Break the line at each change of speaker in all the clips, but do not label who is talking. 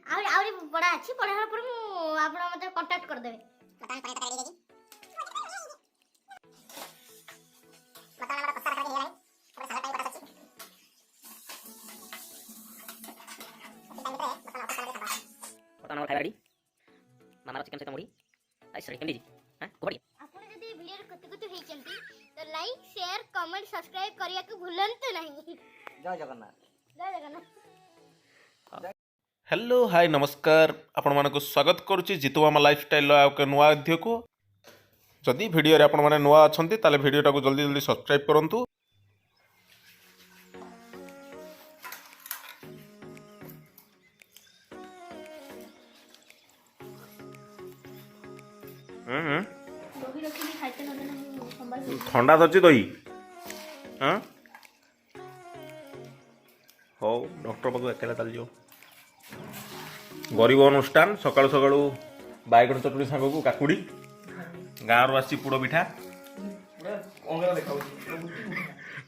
आउरी बड़ा अच्छी पढ़ा पर मु आपण मते कांटेक्ट कर देबे बतान पानी तक रेडी बतान हमरा पत्ता रखा गेलै हमरा साला टाइम पता अछि बतान और खाइडी मामा चिकन से मुड़ी आई सॉरी केंदी हां कोड़ी आपण जदी वीडियो कते कते हे चंती तो लाइक शेयर कमेंट सब्सक्राइब करिया के भूलंत नहीं। जय जगन्नाथ जय जगन्नाथ।
हेलो हाय नमस्कार आपण मानको स्वागत करूची जितु मामा लाइफस्टाइल के नुआ अध्याय को जदि वीडियो रे आपण माने नुआ अछंती ताले वीडियो टाको जल्दी जल्दी सब्सक्राइब करंतु। ठंडा धरची दही हाँ हो डॉक्टर पाक एकेला चल जाओ गरीब अनुष्ठान सकाळु सकाळु बायगण चटणी सांग को काकुड़ी गाँव आसी पोड़ पिठा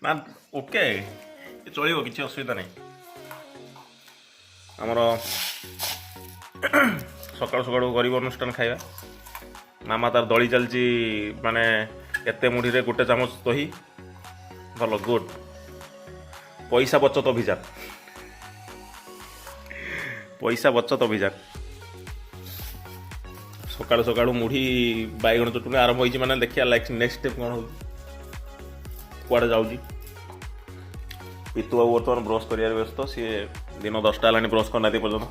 ना ओके चलो किसी असुविधा नहीं आमर सकाळु सकाळु गरीब अनुष्ठान खाइबा मामा तार दली चलची माने केते मुढ़ी रे गोटे चामच दही भल गुड पैसा बचत अभियान पैसा बचत अभियान सकाळु सकाळु मुढ़ी बाइगण चटुनी आरंभ होइछि माने देखिया नेक्स्ट स्टेप कोन हो कुआडे जाउछि पितु बाबू बर्तमान ब्रश करियार व्यस्त सी दिन 10टा हेलानी ब्रश करना पर्यंत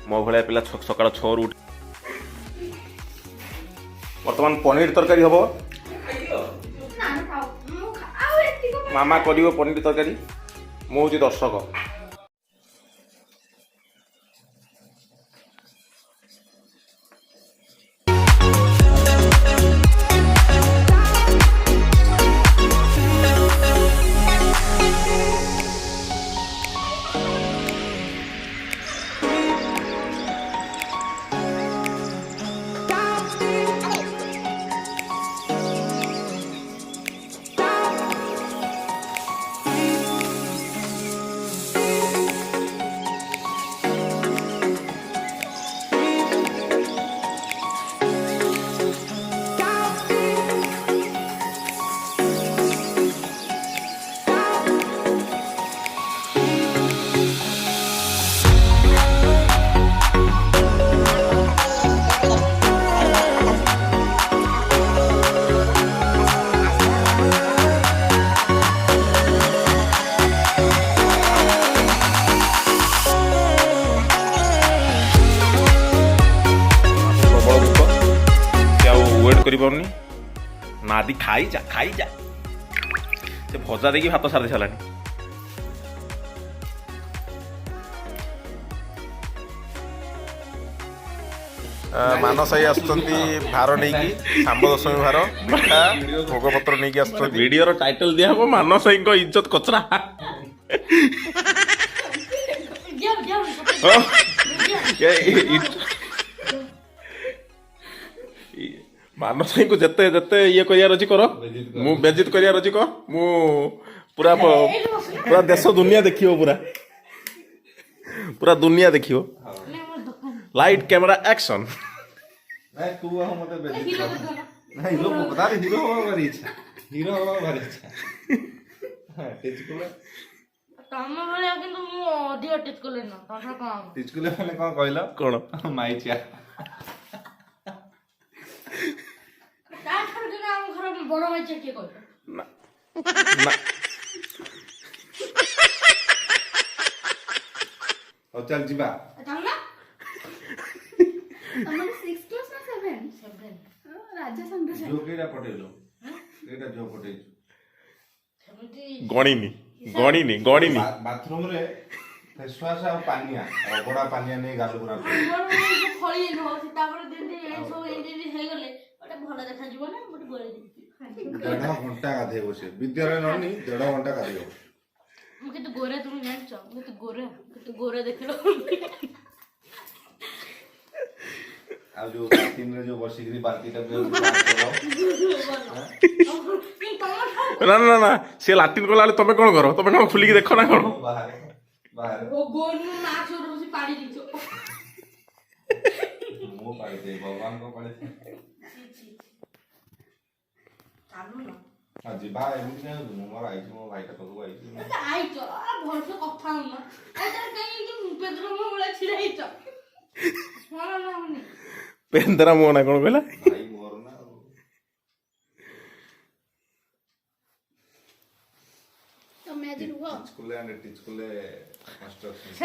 मो भलिया पिला सकाळ 6 रु बर्तमान पनीर तरकारी हम मामा कर पनीर तरकारी मुझे दर्शक करनी नादी खाई जा से भजा देखिए भात सारी सारा मानस आई भार नहीं सांब दशमी भार मिठा भोगपत्र नहीं आस वीडियो टाइटल दिया हम मानस आई इज्जत कचरा मानस को जते जते ये करियार अछि करो मु बेजित करियार अछि को मु पूरा पूरा देश दुनिया देखियो पूरा पूरा दुनिया देखियो लाइट कैमरा एक्शन
नहीं तू हम मते बेजित नहीं हीरो बता दे हीरो हो भारी इच्छा हीरो हो भारी इच्छा हां टिचकुले
काम वाला किंतु मु ऑडियो टिचकुले न तसा काम
टिचकुले माने कोन कहला कोन माइचिया
बड़ भाई किए कहता
ना ना
और चल जीवा
चल ना हमर 6 क्लास ना 7 राजा संग
जो केरा पटेलो केटा जो पटे
गणिनी
बाथरूम रे फेस वॉश और पानिया बड़ा पानिया नहीं गाल गुरा
खळी न तापर दिन सब एंडी हे गले ओटा भलो देखा जीव ना मोटे गोरे
देख 1.5 घंटा गाधे बसे विद्यालय ननी 1.5 घंटा गाधे
मुके तो गोरे तुम जानछ मुके तो गोरे देखलो
आ जो बाल्टीन रे जो बसिकरी बाल्टीटा
ना ना ना से लाटिन कोला तमे कोन करो तमे कोन खुली के देखो ना कोन
बाहर
ओ गोन ना छोरो से पाड़ी दिछो
ପାଳିଥାଏ ଭଗବାନଙ୍କ ପାଳିଥାଏ। ହଁ ଯିବା ଏମିତି କାହିଁ ହଉଛୁ? ମୁଁ ମୋର ଆଇଛି ମୋ ଭାଇଟା ପାଖକୁ ଆଇଛି।
ଭଲସେ କଥା ହଉନ ଛିଡା ହେଇଛ
ପେନ୍ଦରା ମୁହଁ ନା କଣ କହିଲା?
ଭାଇ ମୋର ନା ଆଉ।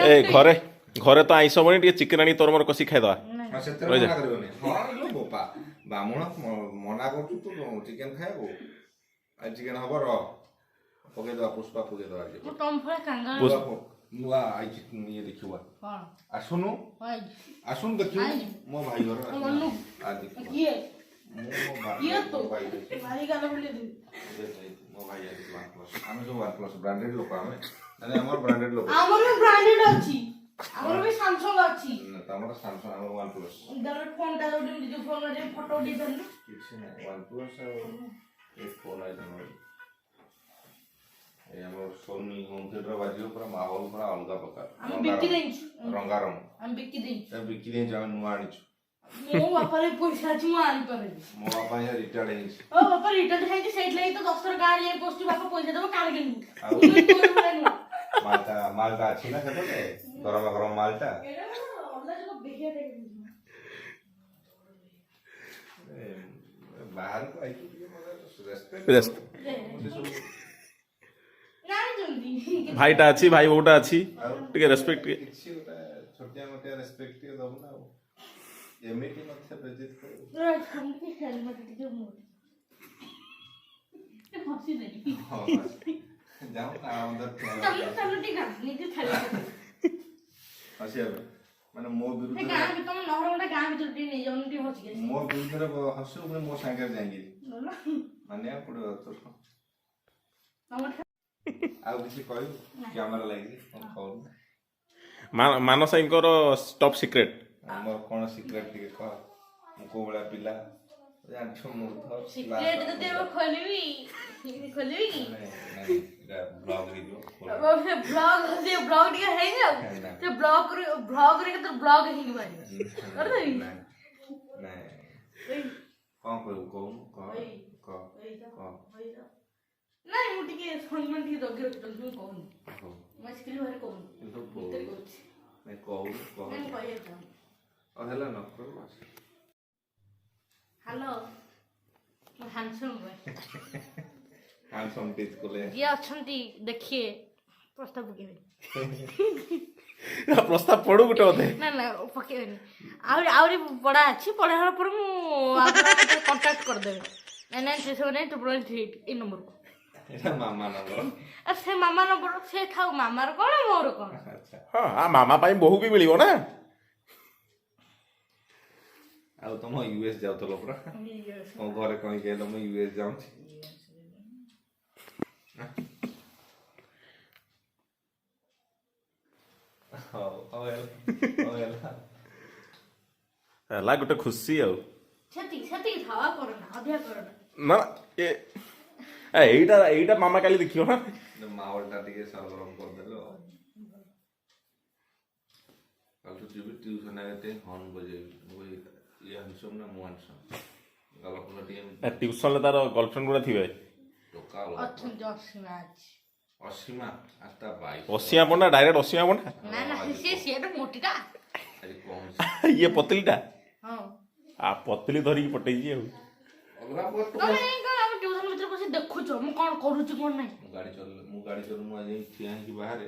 ଏ ଘରେ ଘରେ ତ ଆଇଁଷ ବନି, ଟିକେ ଚିକେନ ଆଣି ତୋର ମୋର କଷି ଖାଇଦବା।
ସେଥିରେ ମନା କରିବନି। ହଁ ଲୋ ବୋପା ବାମୁଣ ମନା କରୁଛୁ ତୁ ଚିକେନ ଖାଇବାକୁ। ଆଜି ଚିକେନ ହବ ରହ ପକେଇଦବା ପୁଷ୍ପା ପକେଇଦବା। ନୂଆ ଆଇଛି ଇଏ ଦେଖିବା। ଆସୁନୁ ଆସୁନୁ ଦେଖିବୁ ମୋ ଭାଇ ଘର। ମୋ ଭାଇ ଆଇଛି ଆମେ ସବୁ OnePlus ବ୍ରାଣ୍ଡେଡ ଲୋକ। ଆମେ ଆମର ବ୍ରାଣ୍ଡେଡ ଲୋକ।
ଆମର ବ୍ରାଣ୍ଡେଡ ଅଛି, ଆମର ବି ସାମସଙ୍ଗ ଅଛି।
ତମର ସାମସଙ୍ଗ ଆମର OnePlus।
ଫୋନଟା ନିଜ ଫୋନରେ ଫଟୋ ଉଠେଇ ଦେଲୁ।
କିଛି ନାହିଁ OnePlus ଆଉ ଏ ଫୋନ ଆଇଟମ। ଏ ଆମର ସୋନି ହୋମ ଥିଏଟର ବାଜିବ ପୁରା ମାହୋଲ ପୁରା ଅଲଗା ପ୍ରକାର।
ଆମେ ବିକି ଦେଇଛୁ
ରଙ୍ଗାରଙ୍ଗ
ଆମେ ବିକି ଦେଇଛୁ
ଆମେ ନୂଆ ଆଣିଛୁ।
ମୋ ବାପାରେ ପଇସା ଅଛି ମୁଁ ଆଣିପାରିବି।
ମୋ ବାପା ରିଟାୟାର୍ଡ ହେଇଛି।
ଓ ବାପା ରିଟାୟାର୍ଡ ହେଇଛି ସେଇଥିଲାଗି ତ 10 ଥର ଗାଁରେ ଯାଇ ପଶୁଛୁ। ବାପା ପଇସା ଦେବ କାର୍ କିଣିବୁ।
ମାଲଟା ଅଛି ନା ସେପଟେ ଗରମ ଗରମ ମାଲଟା। ବାହାରକୁ ଆଇଛୁ
ଭାଇଟା ଅଛି, ଭାଇ ବୋଉଟା ଅଛି, ଟିକେ ରେସ୍ପେକ୍ଟ ଟିକେ
କିଛି ଗୋଟେ ଛୋଟିଆ ମୋଟିଆ ରେସ୍ପେକ୍ଟ ଟିକେ ଦବୁ ନା ଆଉ। ଏମିତି ମତେ ବେଜିତ କରିବୁ। ଯାଉ ମାନେ ମୋ ବିରୁଦ୍ଧରେ ହସିବୁ ପୁଣି ମୋ ସାଙ୍ଗରେ ଯାଇକି ମାନିବାକୁ ପଡିବ ତୋର। ଆଉ କିଛି କହିବୁ କ୍ୟାମେରା ଲାଗିଛି କଣ କହୁନୁ?
ମାନସାଇଙ୍କର ଟପ୍ ସିକ୍ରେଟ
ମୋର କଣ ସିକ୍ରେଟ ଟିକେ କହ। ମୁଁ କୋଉ ଭଳିଆ ପିଲା ଜାଣିଛୁ? ମୁଁ ତ
ସିକ୍ରେଟ ଯଦି ଖୋଲିବି କି
ବ୍ଲଗ ହେଇଯିବ।
ବ୍ଲଗ ଟିକେ ହେଇଯାଉ ସେ ବ୍ଲଗରେ କେତେ ବ୍ଲଗ ହେଇକି ବାହାରିବ।
କଣ କହିବୁ କହୁନୁ? କହ
ନାଇଁ ମୁଁ ଟିକେ ସମ୍ମାନ ଟିକେ ଜଗି ରଖିଥିଲି। ମୁଁ କହୁନି ମୁଁ ଆଜିକାଲି ଘରେ କହୁନି ଭିତରେ କହୁଛି।
ହେଲା ନ
ହ୍ୟାଲୋ ମୁଁ ହ୍ୟାଣ୍ଡସମ୍ ବୟ। ଯିଏ ଅଛନ୍ତି ଦେଖିଏ ପ୍ରସ୍ତାବ ପକେଇବେନି।
ପ୍ରସ୍ତାବ ପଡୁ ଗୋଟେ ଅଧେ
ନା ପକେଇବେନି। ଆହୁରି ପଢା ଅଛି। ପଢା ହେଲା ପରେ ମୁଁ କଣ୍ଟାକ୍ଟ କରିଦେବି। 993782 ଏଇ ନମ୍ବରକୁ।
ମାମା ନମ୍ବର।
ସେ ମାମା ନମ୍ବର ସେ ଥାଉ। ମାମାର କଣ ମୋର କଣ?
ହଁ ମାମା ପାଇଁ ବୋହୂ ବି ମିଳିବ ନା।
ଆଉ ତମ ୟୁଏସ୍ ଯାଉଥିଲ ପୁରା ତମ ଘରେ କହିକି ତମ ୟୁଏସ୍ ଯାଉଛି।
ହେଲା ଗୋଟେ ଖୁସି ଆଉ।
ସେତିକି ଥାଉ କରନା ଅଧିକା କରନା।
ନା ଏଇଟା ମାମା କାଲି ଦେଖିବ ନା।
ମାହୋଲଟା ଟିକେ ସରଗରମ କରିଦେଲ। କାଲି ତୁ ଯିବି ଟ୍ୟୁସନ ଆଗେ ହର୍ନ ବଜେଇବି। ଇଏ ହାନସମ୍ ନା ମୁଁ ହାନସମ୍।
ଟ୍ୟୁସନରେ ତାର ଗର୍ଲଫ୍ରେଣ୍ଡ ଗୁଡ଼ା ଥିବେ।
ଅସୀମା
ଅସିମା ପଣ୍ଡା ଡାଇରେକ୍ଟ ଅସିମା ପଣ୍ଡା।
ମୋଟିଟା
ଇଏ ପତଲିଟା ପତଲି ଧରିକି ପଟେଇଛି ଆଉ।
ଦେଖୁଛ ମୁଁ କଣ କରୁଛି କଣ ନାହିଁ।
ମୁଁ ଗାଡି ଚଲୁ ଆଜି ଠିଆ ହେଇକି ବାହାରେ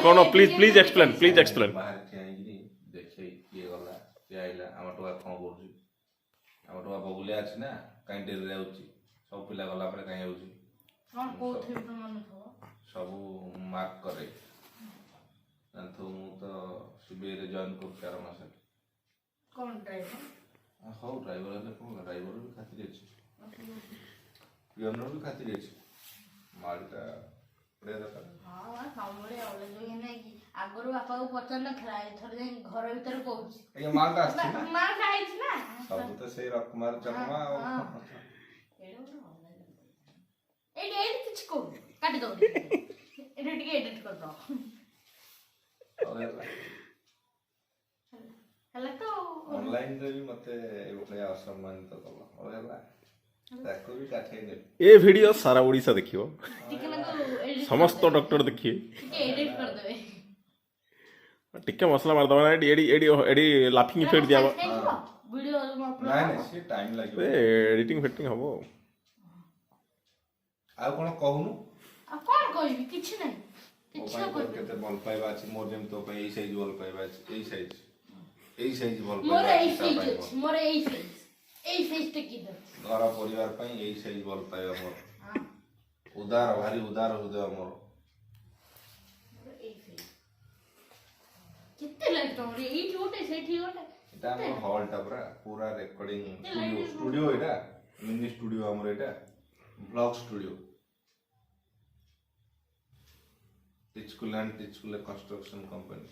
କଣ ପ୍ଲିଜ ଏକ୍ସପ୍ଲେନ।
ବାହାରେ ଠିଆ ହେଇକି ଦେଖେଇ କିଏ ଗଲା କିଏ ଆଇଲା। ଆମ ଟୁଆ କଣ କରୁଛି? ଆମ ଟୁଆ ବଗୁଲିଆ ଅଛି ନା କାହିଁ ଡେରିରେ ଯାଉଛି? ସବୁ ପିଲା ଗଲା ପରେ କାହିଁ ଯାଉଛି? ସବୁ ମାର୍କ କରେ। ଜାଣିଥିବୁ ମୁଁ ତ ସିବିଆଇରେ ଜଏନ୍ କରୁଛି ଆର ମାସରେ।
କଣ ଡ୍ରାଇଭର?
ହଉ ଡ୍ରାଇଭର ହେଲେ କଣ? ଡ୍ରାଇଭର ବି ଖାତିର ଅଛି, ପିଅନର ବି ଖାତିର ଅଛି। ମାଲଟା ପଡ଼ିବା ଦରକାର।
ଆଗରୁ ବାପାକୁ ପଚାରିନଥିଲା ଏଥର ଯାଇ ଘର ଭିତରେ କହୁଛି
ମାଲଟା ଆସିଛି ନା।
ମାଲଟା ଆଇଛି ନା।
ସବୁ ତ ସେଇ ରକମାର ଚକମା ଆଉ।
ଏଇଠି କିଛି କହୁନି କାଟିଦବ। ଏଠି ଟିକେ ଏଡିଟ କରିଦବ। ହେଲା ତ
ଅନଲାଇନ ରେ ବି ମତେ ଏଇଭଳିଆ ଅସମ୍ମାନିତ କଲ ହେଲା ତାକୁ ବି କାଠେଇ ନେବି।
ଏ ଭିଡ଼ିଓ ସାରା ଓଡ଼ିଶା ଦେଖିବ,
ଟିକେ ନାକୁ edit
ସମସ୍ତ ଡକ୍ଟର ଦେଖିବେ।
ଟିକେ ଏଡିଟ କରିଦେବେ।
ଟିକେ ମସଲା ମାରିଦେବା ନା, ଏଠି ଏଠି ଏଠି ଲାଫିଂ ଇଫେକ୍ଟ ଦିଆହବ,
ଭିଡିଓ
ନାଇଁ ନାଇଁ ସେ ଟାଇମ ଲାଗିବ।
ଏଡିଟିଂ ଫେଟିଂ ହବ।
ଆଉ କଣ କହୁନୁ?
ଆଉ କଣ କହିବି, କିଛି ନାହିଁ,
ମୋ
କିଛି
ପାଇଁ ତୋର
କହିବି।
କେତେ ଭଲ ପାଇବା ଅଛି, ମୋର ଯେମିତି ତୋ ପାଇଁ ଏଇ ସାଇଜ ଭଲ ପାଇବା ଅଛି, ଏଇ ସାଇଜ ଭଲ
ମୋର
ପାଇବା
ଏଇ
ଅଛି ତା
ସାଇଜ
ପାଇଁ
ଅଛି, ମୋର ଏଇ ସାଇଜ ଟେ କି ଦରକାର।
ଘର ପରିବାର ପାଇଁ ଏଇ ସାଇଜ ଭଲ ପାଇବା ମୋର। ଉଦାର, ଭାରି ଉଦାର ହୃଦୟ ମୋର।
ଏଇ ସାଇଜ କେତେ ଲାଇଟ୍ ତମର, ଏଇଠି ଗୋଟେ ସେଇଠି ଗୋଟେ।
এটা আমার হলটা পুরা রেকর্ডিং স্টুডিও এটা মিনি স্টুডিও আমার এটা ব্লগ স্টুডিও টিচকুল এন্ড টিচকুল কনস্ট্রাকশন কোম্পানি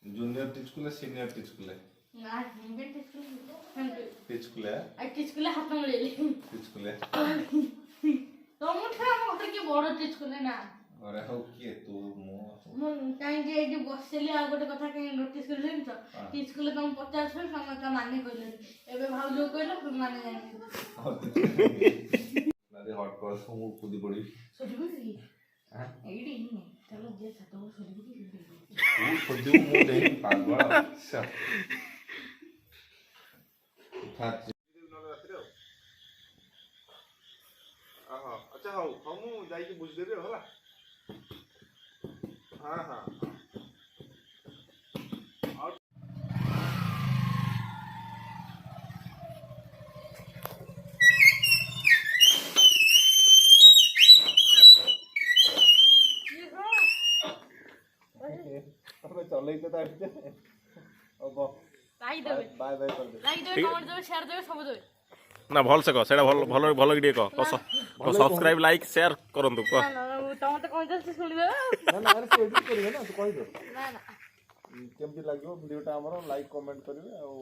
জুনিয়র টিচকুলে সিনিয়র টিচকুলে
না হিন্দে টিচকুলে
টিচকুলে
আই টিচকুলে হাত মিলেলি
টিচকুলে
ତମଠୁ ମତେ କିଏ ବଡ ଟିଚକୁଲେ ନା
ଅରେ ହଉ କିଏ ତୁ ମୁଁ
କାହିଁକି ଏଇଠି ବସିଲି। ଆଉ ଗୋଟେ କଥା କାହିଁକି ନୋଟିସ୍ କରିଲେନି ତ, ଟିଚକୁଲେ ତମେ ପଚାରୁଛ ତମେ ତା ମାନେ କହିଲେନି, ଏବେ ଭାଉଜ କହିଲ ତମେ ମାନେ ଜାଣିଲି
ହଟ୍ କ୍ରସ୍ ମୁଁ କୁଦି ପଡିବି
ସରିବୁ କି ଏଇଠି ଚାଲ ଯିଏ ଛାତ ଉପରେ ସରିବୁ କି
ତୁ ଖୋଜିବୁ ମୁଁ ଦେଇ ପାଗଳ ଆଚ୍ଛା ହଉ ହଉ ମୁଁ ଯାଇକି ବୁଝିଦେବି ଆଉ ହେଲା। ହଁ ହଁ ଚଲେଇ ତ
ଲାଇକ୍ ଦେବେ,
ବାଏ ବାଏ କରିଦେ
ଲାଇକ୍ ଦେବେ, କମେଣ୍ଟ ଦେବେ, ସେୟାର ଦେବେ, ସବୁ ଦେବେ।
ନା ଭଲସେ କହ, ସେଇଟା ଭଲ ଭଲ ଭଲ କି ଟିକେ କହ, ସବସ୍କ୍ରାଇବ ଲାଇକ୍ ସେୟାର କରନ୍ତୁ କହ।
ତମେ ତ କହିଦେଲେ ଶୁଣିଦେବେ।
ନା ନା ଆରେ ତୁ ଏଡିଟ୍ କରିବେ ନା ତୁ କହିଦେ
ନା ନା
କେମିତି ଲାଗିବ ଭିଡିଓଟା ଆମର ଲାଇକ୍ କମେଣ୍ଟ କରିବେ ଆଉ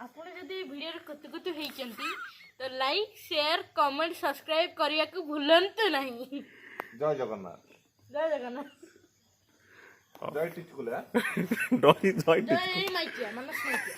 ଆପଣ ଯଦି ଭିଡ଼ିଓରେ କତୁକତୁ ହେଇଛନ୍ତି ତ ଲାଇକ୍ ସେୟାର କମେଣ୍ଟ ସବସ୍କ୍ରାଇବ କରିବାକୁ ଭୁଲନ୍ତୁ ନାହିଁ।
ଜୟ ଜଗନ୍ନାଥ
ଜୟ ଜଗନ୍ନାଥ,
ଜୟ ଟିଚକୁଲା
ଡରି ଜୟ
ଜୟ ଏଇ ମାଇକିଆ ମାନସ ମାଇକିଆ।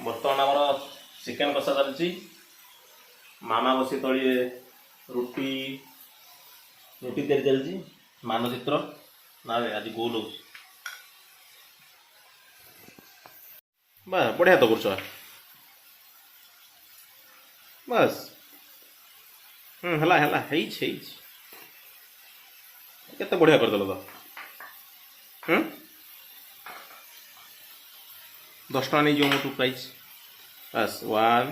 ବର୍ତ୍ତମାନ ଆମର ଚିକେନ କଷା ଚାଲିଛି। ମାମା ବସି ତଳିଏ ରୁଟି ତିଆରି ଚାଲିଛି। ମାନଚିତ୍ର ନା ଆଜି ଗୋଲ ହଉଛି। ବା ବଢିଆ ତ କରୁଛ ବାସ୍। ହେଲା ହେଲା ହେଇଛି ହେଇଛି, କେତେ ବଢିଆ କରିଦେଲ ତ। 10 ଟଙ୍କା ନେଇଯିବ ମୋଠୁ ପ୍ରାଇସ୍। ବାସ୍ 1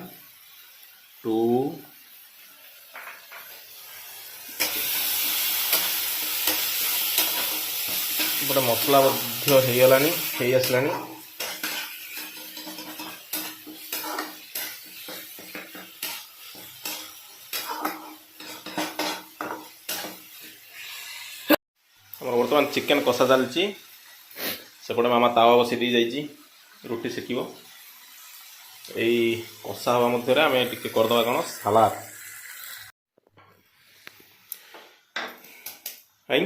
2 ଗୋଟେ ମସଲା ମଧ୍ୟ ହେଇଗଲାଣି, ହେଇ ଆସିଲାଣି। ଆମର ବର୍ତ୍ତମାନ ଚିକେନ କଷା ଚାଲିଛି। ସେପଟେ ମାମା ତାୱା ବସେଇ ଦେଇ ଯାଇଛି, ରୁଟି ସେକିବ। ଏଇ କଷା ହେବା ମଧ୍ୟରେ ଆମେ ଟିକେ କରିଦେବା କ'ଣ ସାଲାଡ। ଆଇଁ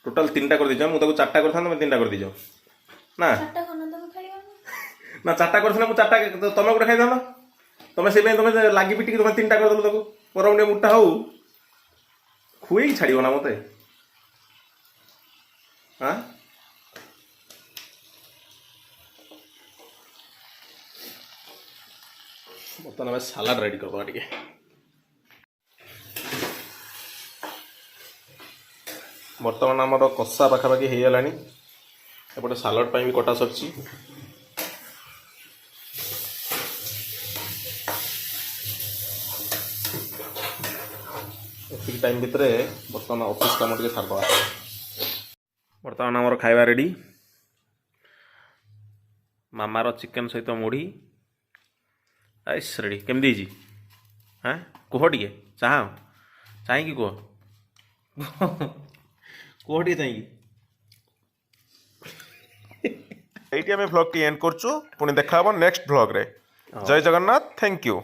ଟୋଟାଲ 3ଟା କରିଦେଇଛ, ମୁଁ ତାକୁ 4ଟା କରିଥାନ୍ତି, ତମେ 3ଟା କରିଦେଇଛ ନା। ନା 4ଟା କରିଥିଲେ ମୁଁ 4ଟା, ତମେ ଗୋଟେ ଖାଇଥାନ୍ତ। ତମେ ସେଇପାଇଁ ତମେ ଲାଗି ପିଟିକି ତମେ 3ଟା କରିଦେଲ ତାକୁ। ବରଂ ଟିକେ ମୁଟା ହଉ, ଖୁଏଇକି ଛାଡ଼ିବ ନା ମତେ। ହଁ ବର୍ତ୍ତମାନ ଆମେ ସାଲାଡ ରେଡି କରିଦେବା ଟିକେ। ବର୍ତ୍ତମାନ ଆମର କଷା ପାଖାପାଖି ହେଇଗଲାଣି। ଏପଟେ ସାଲାଡ ପାଇଁ ବି କଟା ସରିଛି। ଏତିକି ଟାଇମ୍ ଭିତରେ ବର୍ତ୍ତମାନ ଅଫିସ୍ କାମ ଟିକେ ସାରିଦେବା। ବର୍ତ୍ତମାନ ଆମର ଖାଇବା ରେଡ଼ି। ମାମାର ଚିକେନ୍ ସହିତ ମୁଢ଼ି ଆଇସ୍ ରେଡ଼ି କେମିତି ହେଇଛି ହଁ କୁହ ଟିକେ ଚାହିଁକି କୁହ କୁହ ଟିକେ ଚାହିଁକି এইটি আমি ভ্লগটি এন্ড করছু পুনি দেখা হব নেক্সট ভ্লগরে জয় জগন্নাথ থ্যাংক ইউ।